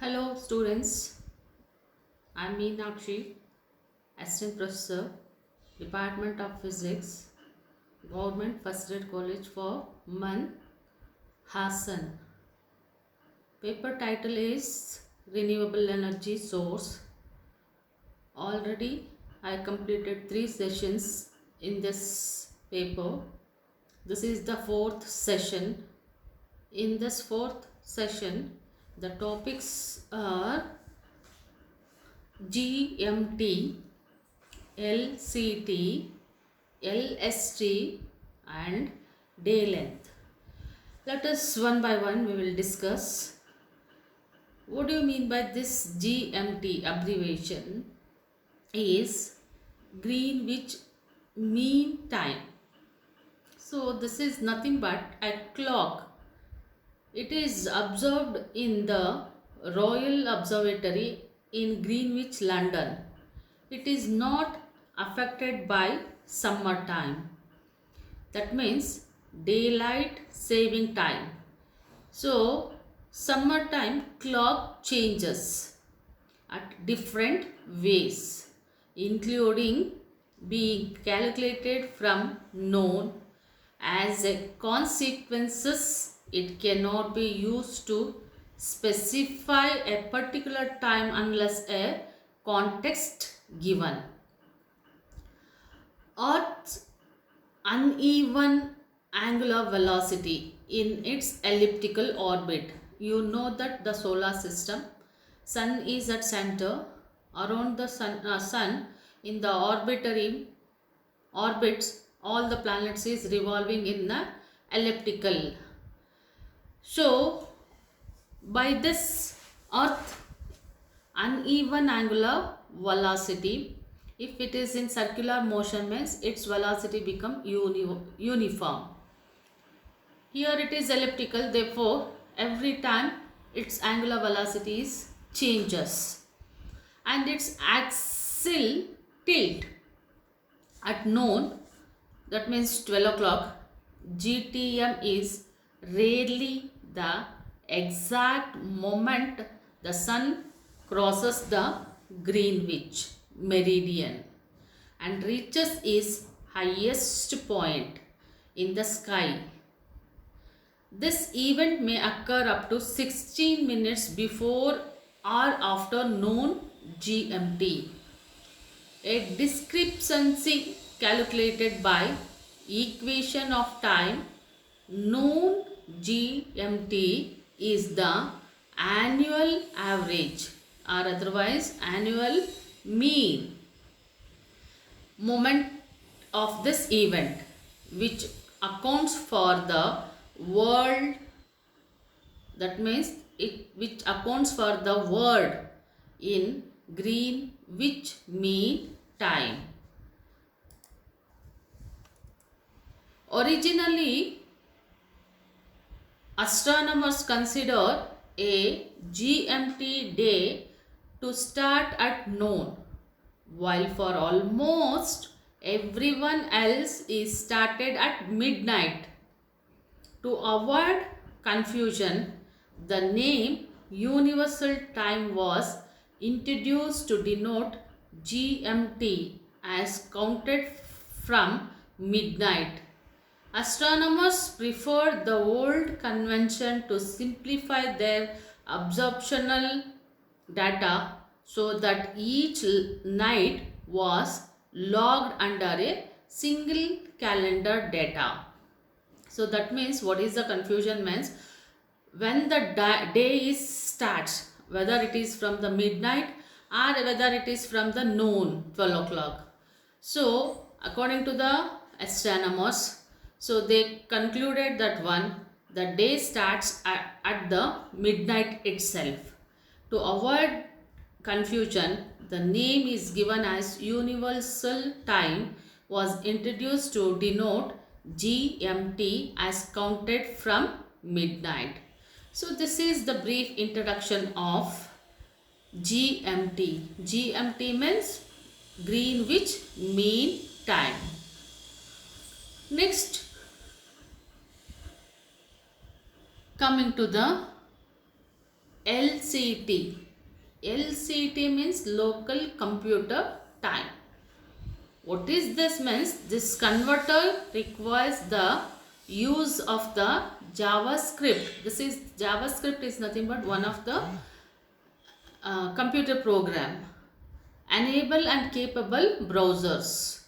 Hello students, I'm Meenakshi, Assistant Professor, Department of Physics, Government First Grade College for Man, Hassan. Paper title is Renewable Energy Source. Already I completed 3 sessions in this paper. This is the fourth session. In this fourth session, the topics are GMT, LCT, LST and day length. Let us one by one we will discuss. What do you mean by this GMT abbreviation? Is Greenwich Mean Time. So this is nothing but a clock. It is observed in the Royal Observatory in Greenwich, London. It is not affected by summer time. That means daylight saving time. So summertime clock changes at different ways, including being calculated from known. As a consequences, it cannot be used to specify a particular time unless a context given. Earth's uneven angular velocity in its elliptical orbit. You know that the solar system, sun is at center. Around the sun in the orbits, all the planets is revolving in the elliptical. So by this earth uneven angular velocity, if it is in circular motion means its velocity become uniform. Here it is elliptical, therefore every time its angular velocity changes and its axial tilt at noon, that means 12 o'clock, GTM is rarely the exact moment the sun crosses the Greenwich meridian and reaches its highest point in the sky. This event may occur up to 16 minutes before or after noon GMT. A discrepancy calculated by equation of time noon GMT is the annual average or otherwise annual mean moment of this event, which accounts for the world, that means which accounts for the world in Greenwich Mean Time. Originally, astronomers consider a GMT day to start at noon, while for almost everyone else is started at midnight. To avoid confusion, the name Universal Time was introduced to denote GMT as counted from midnight. Astronomers preferred the old convention to simplify their observational data so that each night was logged under a single calendar data. So that means, what is the confusion means, when the day starts, whether it is from the midnight or whether it is from the noon 12 o'clock. So according to the astronomers, so they concluded that the day starts at the midnight itself. To avoid confusion, the name is given as Universal Time was introduced to denote GMT as counted from midnight. So this is the brief introduction of GMT. GMT means Greenwich Mean Time. Next, coming to the LCT. LCT means local computer time. What is this means? This converter requires the use of the JavaScript. JavaScript is nothing but one of the computer program. Enable and capable browsers.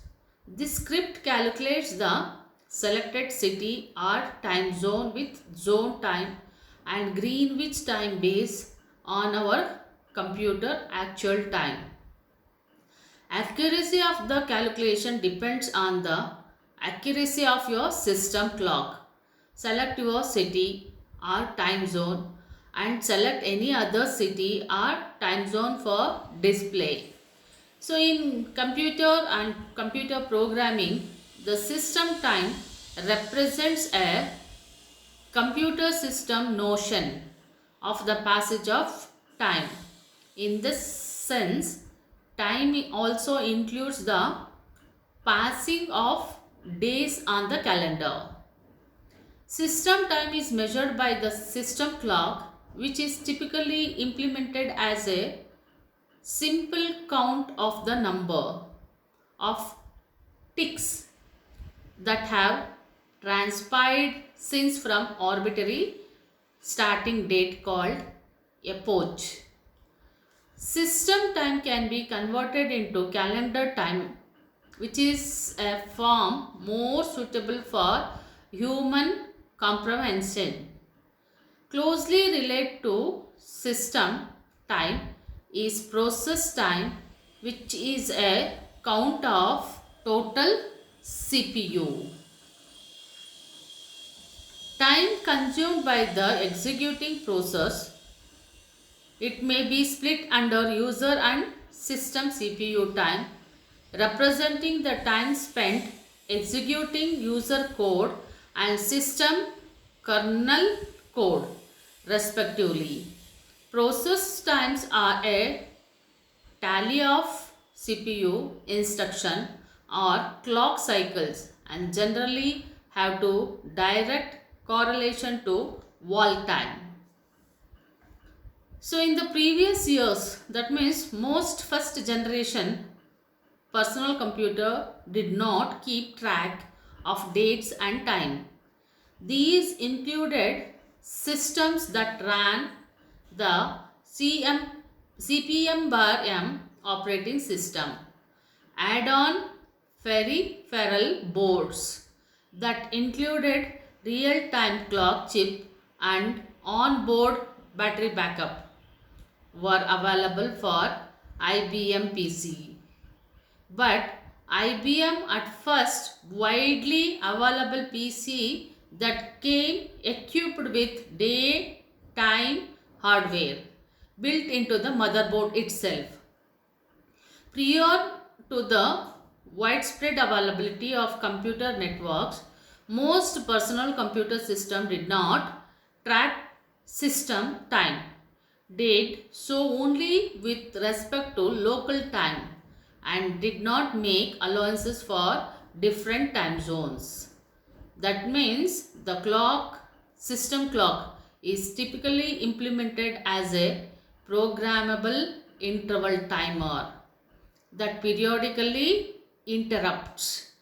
This script calculates the selected city or time zone with zone time and Greenwich time based on our computer actual time. Accuracy of the calculation depends on the accuracy of your system clock. Select your city or time zone and select any other city or time zone for display. So in computer and computer programming, the system time represents a computer system notion of the passage of time. In this sense, time also includes the passing of days on the calendar. System time is measured by the system clock, which is typically implemented as a simple count of the number of ticks that have transpired since from arbitrary starting date called epoch. System time can be converted into calendar time, which is a form more suitable for human comprehension. Closely related to system time is process time, which is a count of total CPU. Time consumed by the executing process. It may be split under user and system CPU time, representing the time spent executing user code and system kernel code respectively. Process times are a tally of CPU instruction or clock cycles and generally have to direct correlation to wall time. So in the previous years, that means most first generation personal computer did not keep track of dates and time. These included systems that ran the CPM/M operating system, add-on peripheral boards that included real-time clock chip and on-board battery backup were available for IBM PC. But IBM at first widely available PC that came equipped with day-time hardware built into the motherboard itself. Prior to the widespread availability of computer networks, most personal computer systems did not track system time. Did so only with respect to local time and did not make allowances for different time zones. That means the system clock is typically implemented as a programmable interval timer that periodically interrupts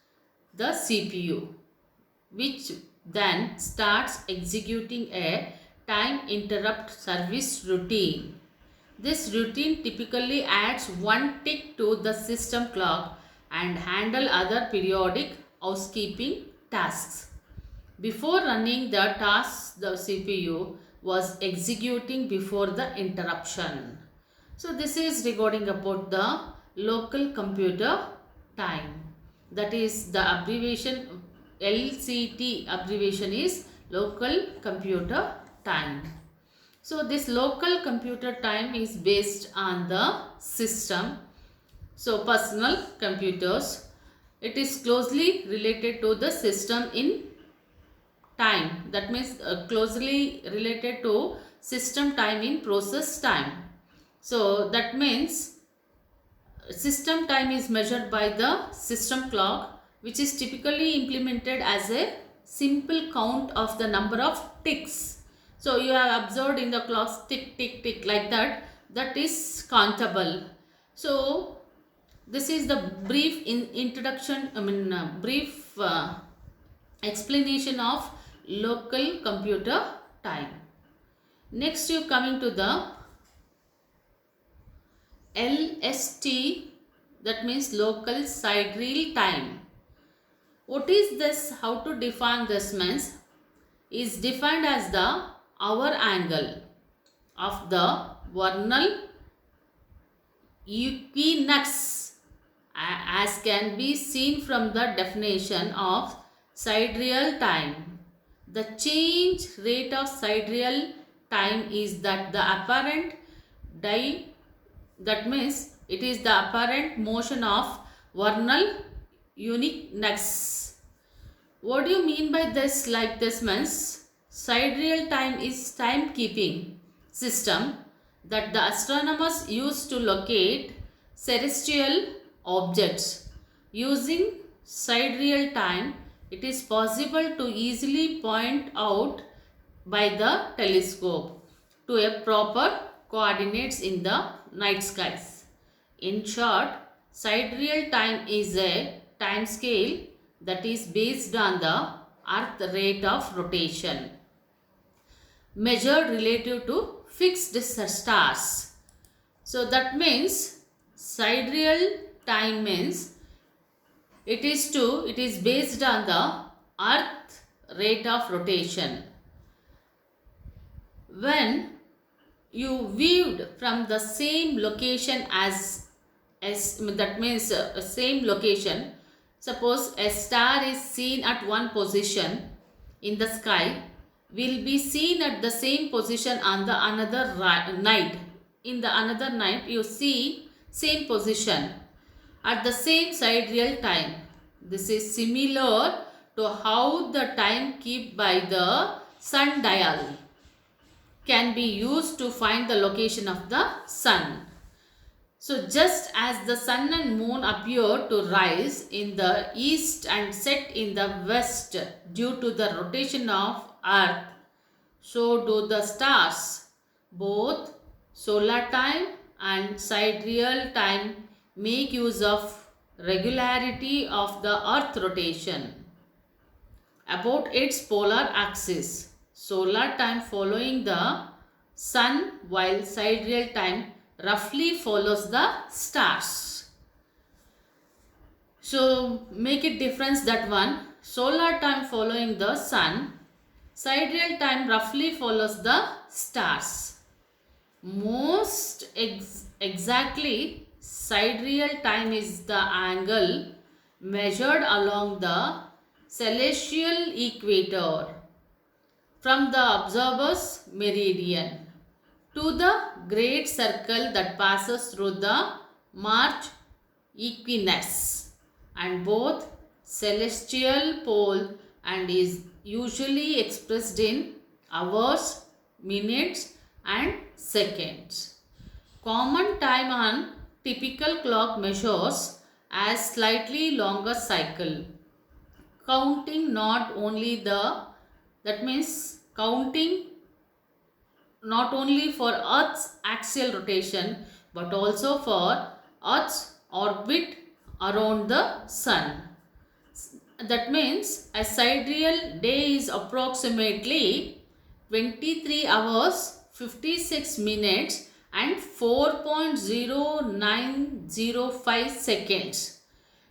the CPU, which then starts executing a time interrupt service routine. This routine typically adds one tick to the system clock and handle other periodic housekeeping tasks. Before running the tasks, the CPU was executing before the interruption. So this is regarding about the local computer time. That is the abbreviation LCT abbreviation is local computer time. So this local computer time is based on the system. So personal computers, it is closely related to the system in time. That means closely related to system time in process time. So that means system time is measured by the system clock, which is typically implemented as a simple count of the number of ticks. So you have observed in the clocks tick tick tick like that, that is countable. So this is the brief introduction, brief explanation of local computer time. Next you coming to the LST, that means local sidereal time. What is this? How to define this means? Is defined as the hour angle of the vernal equinox, as can be seen from the definition of sidereal time. The change rate of sidereal time is that the apparent that means it is the apparent motion of vernal equinox. What do you mean by this? Like this means sidereal time is timekeeping system that the astronomers use to locate celestial objects. Using sidereal time, it is possible to easily point out by the telescope to a proper coordinates in the night skies. In short, sidereal time is a time scale that is based on the Earth rate of rotation, measured relative to fixed stars. So that means sidereal time means it is based on the Earth rate of rotation. When you viewed from the same location as that means same location, suppose a star is seen at one position in the sky, will be seen at the same position on the another night. In the another night you see same position at the same sidereal time. This is similar to how the time kept by the sundial can be used to find the location of the sun. So just as the sun and moon appear to rise in the east and set in the west due to the rotation of earth, so do the stars. Both solar time and sidereal time make use of regularity of the earth rotation about its polar axis. Solar time following the sun, while sidereal time roughly follows the stars. So make it difference that one. Solar time following the sun, sidereal time roughly follows the stars. Most exactly, sidereal time is the angle measured along the celestial equator from the observer's meridian to the great circle that passes through the March equinox, and both celestial pole and is usually expressed in hours, minutes and seconds. Common time on typical clock measures as slightly longer cycle, counting not only the that means counting not only for Earth's axial rotation but also for Earth's orbit around the sun. That means a sidereal day is approximately 23 hours 56 minutes and 4.0905 seconds.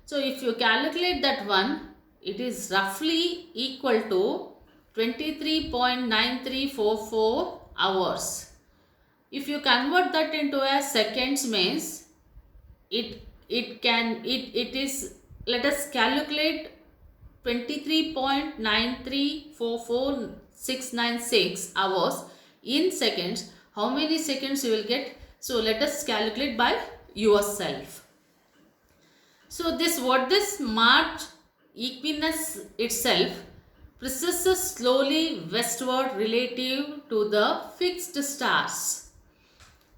So if you calculate that one, it is roughly equal to 23.9344 hours. If you convert that into a seconds means it is, let us calculate 23.9344696 hours in seconds. How many seconds you will get? So let us calculate by yourself. So this March equinox itself precesses slowly westward relative to the fixed stars,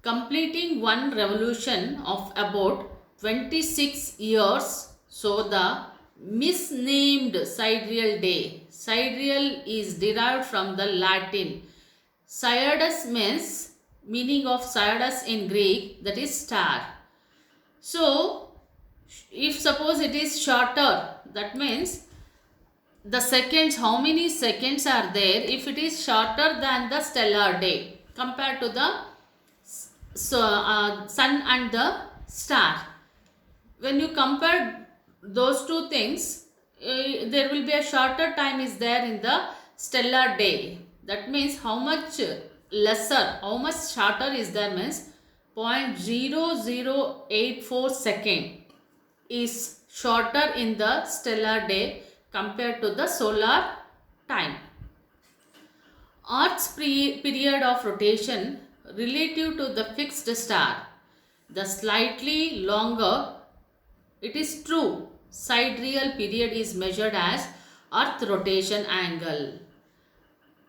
completing one revolution of about 26 years. So the misnamed sidereal day. Sidereal is derived from the Latin Cyadas means, meaning of Cyadas in Greek, that is star. So if suppose it is shorter, that means the seconds, how many seconds are there if it is shorter than the stellar day compared to the sun and the star. When you compare those two things, there will be a shorter time is there in the stellar day. That means how much lesser, how much shorter is there means 0.0084 second is shorter in the stellar day compared to the solar time. Earth's period of rotation relative to the fixed star, the slightly longer, it is true, sidereal period is measured as Earth rotation angle,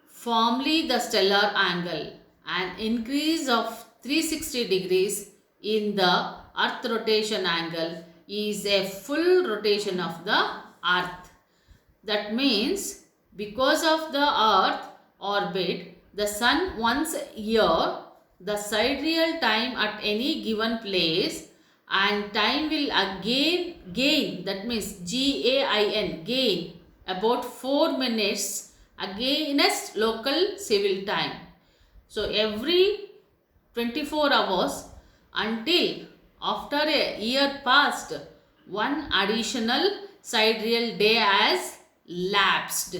formerly the stellar angle. An increase of 360 degrees in the Earth rotation angle is a full rotation of the Earth. That means because of the Earth orbit, the Sun once a year, the sidereal time at any given place and time will again gain, that means GAIN, gain about 4 minutes against local civil time. So every 24 hours until after a year passed, one additional sidereal day has lapsed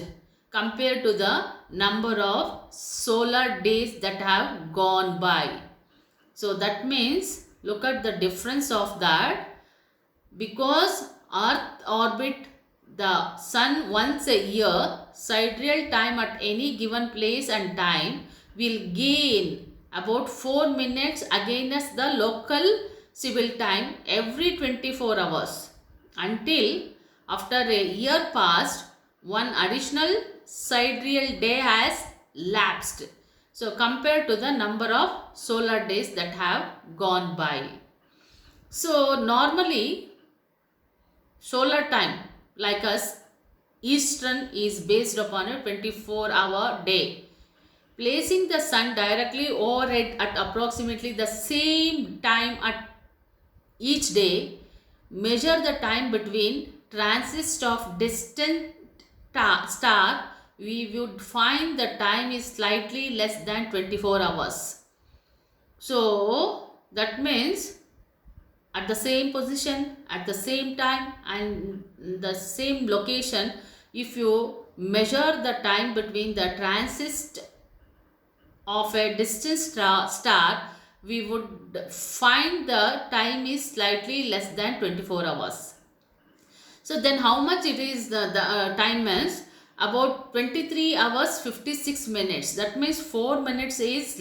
compared to the number of solar days that have gone by. So that means look at the difference of that. Because Earth orbit the Sun once a year, sidereal time at any given place and time will gain about 4 minutes against the local civil time every 24 hours until after a year passed, one additional sidereal day has lapsed. So compared to the number of solar days that have gone by. So normally solar time like us, Eastern is based upon a 24-hour day. Placing the sun directly overhead at approximately the same time at each day, measure the time between transits of distant star, we would find the time is slightly less than 24 hours. So that means at the same position, at the same time and the same location, if you measure the time between the transits of a distant star, we would find the time is slightly less than 24 hours. So then how much it is the time means about 23 hours 56 minutes. That means 4 minutes is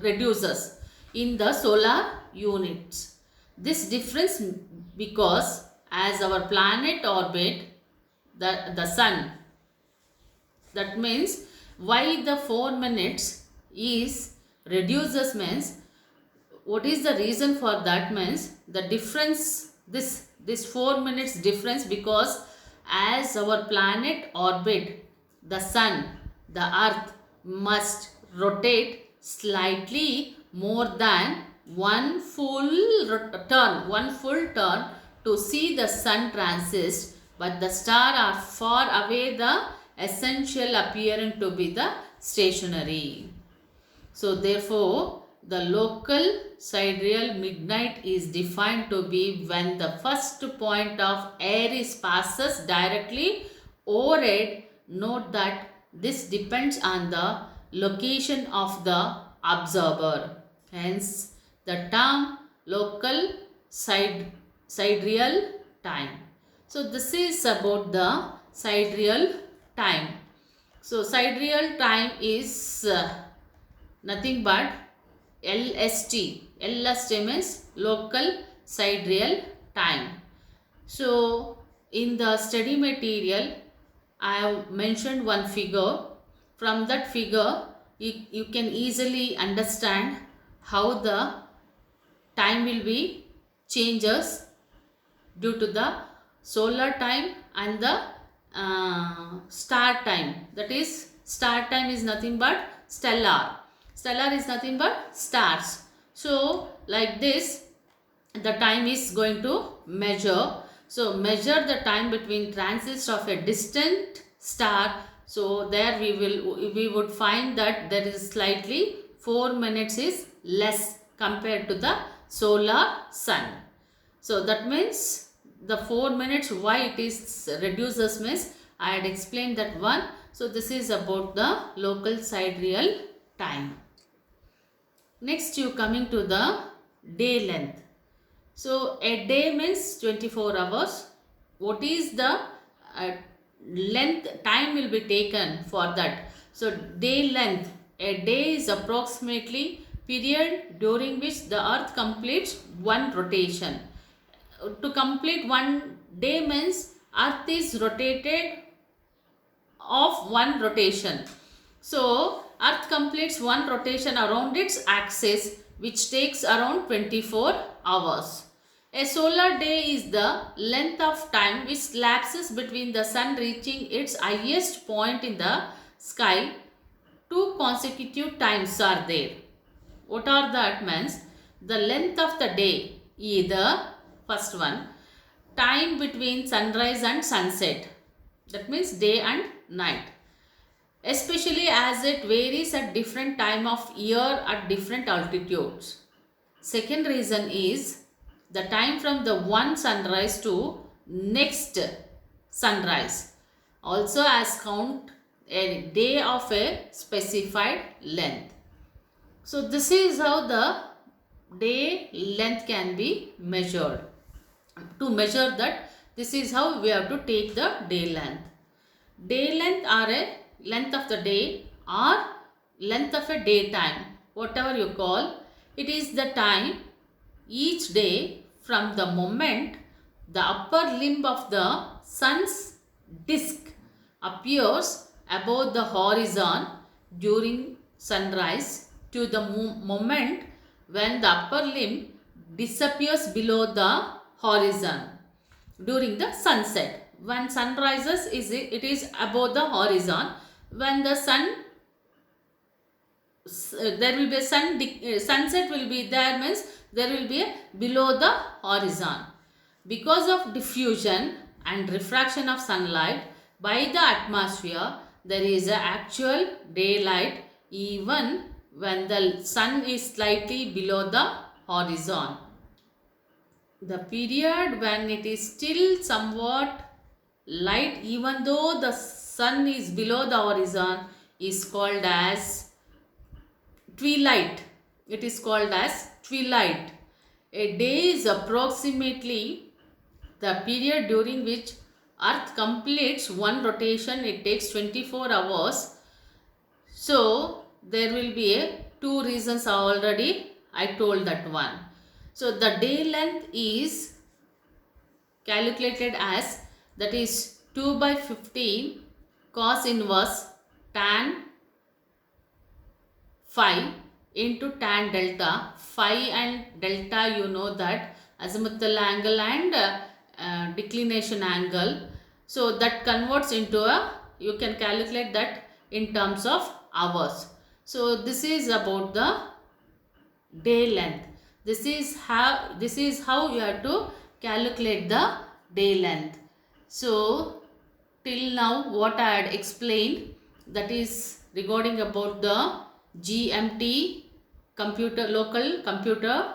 reduces in the solar units. This difference because as our planet orbit the sun, that means why the 4 minutes is reduces means what is the reason for that means the difference, this 4 minutes difference because as our planet orbit the sun, the earth must rotate slightly more than one full turn to see the sun transit, but the star are far away the essential appearing to be the stationary. So therefore the local sidereal midnight is defined to be when the first point of Aries passes directly overhead. Note that this depends on the location of the observer. Hence the term local sidereal time. So this is about the sidereal time. So sidereal time is nothing but LST. LST means local sidereal time. So in the study material I have mentioned one figure. From that figure you can easily understand how the time will be changes due to the solar time and the star time. That is star time is nothing but stellar. Stellar is nothing but stars. So like this the time is going to measure. So measure the time between transits of a distant star. So there we would find that there is slightly 4 minutes is less compared to the solar sun. So that means the 4 minutes why it is reduces means I had explained that one. So this is about the local sidereal time. Next you coming to the day length. So a day means 24 hours. What is the length time will be taken for that? So day length, a day is approximately period during which the earth completes one rotation. To complete one day means earth is rotated of one rotation. So earth completes one rotation around its axis which takes around 24 hours. A solar day is the length of time which lapses between the sun reaching its highest point in the sky. Two consecutive times are there. What are that means? The length of the day, either first one, time between sunrise and sunset. That means day and night. Especially as it varies at different time of year at different altitudes. Second reason is the time from the one sunrise to next sunrise also as count a day of a specified length. So this is how the day length can be measured. To measure that, this is how we have to take the day length. Day length are a length of the day or length of a daytime, whatever you call. It is the time each day from the moment the upper limb of the sun's disk appears above the horizon during sunrise to the moment when the upper limb disappears below the horizon during the sunset. When sun rises, it is above the horizon. When the sun, there will be a sunset will be there means there will be a below the horizon. Because of diffusion and refraction of sunlight by the atmosphere, there is a actual daylight even when the sun is slightly below the horizon. The period when it is still somewhat light even though the sun is below the horizon is called as twilight. It is called as twilight. A day is approximately the period during which earth completes one rotation. It takes 24 hours. So there will be two reasons already I told that one. So the day length is calculated as, that is 2 by 15 cos inverse tan phi into tan delta. Phi and delta, you know that azimuthal angle and declination angle. So that converts into a, you can calculate that in terms of hours. So this is about the day length. This is how you have to calculate the day length. So till now what I had explained, that is regarding about the GMT computer local computer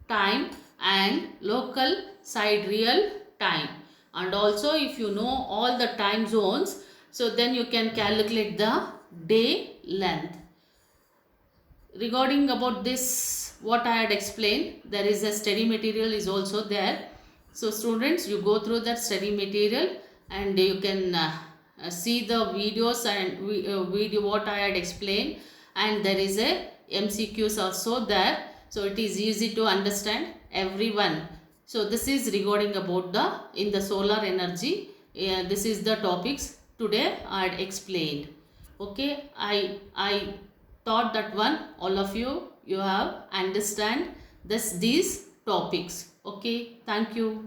time and local sidereal time. And also if you know all the time zones, so then you can calculate the day length. Regarding about this, what I had explained, there is a study material is also there. So students, you go through that study material and you can see the videos and video what I had explained, and there is a MCQs also there. So it is easy to understand everyone. So this is regarding about the in the solar energy. This is the topics today I had explained. Okay, I thought that one all of you have understand these topics. Okay, thank you.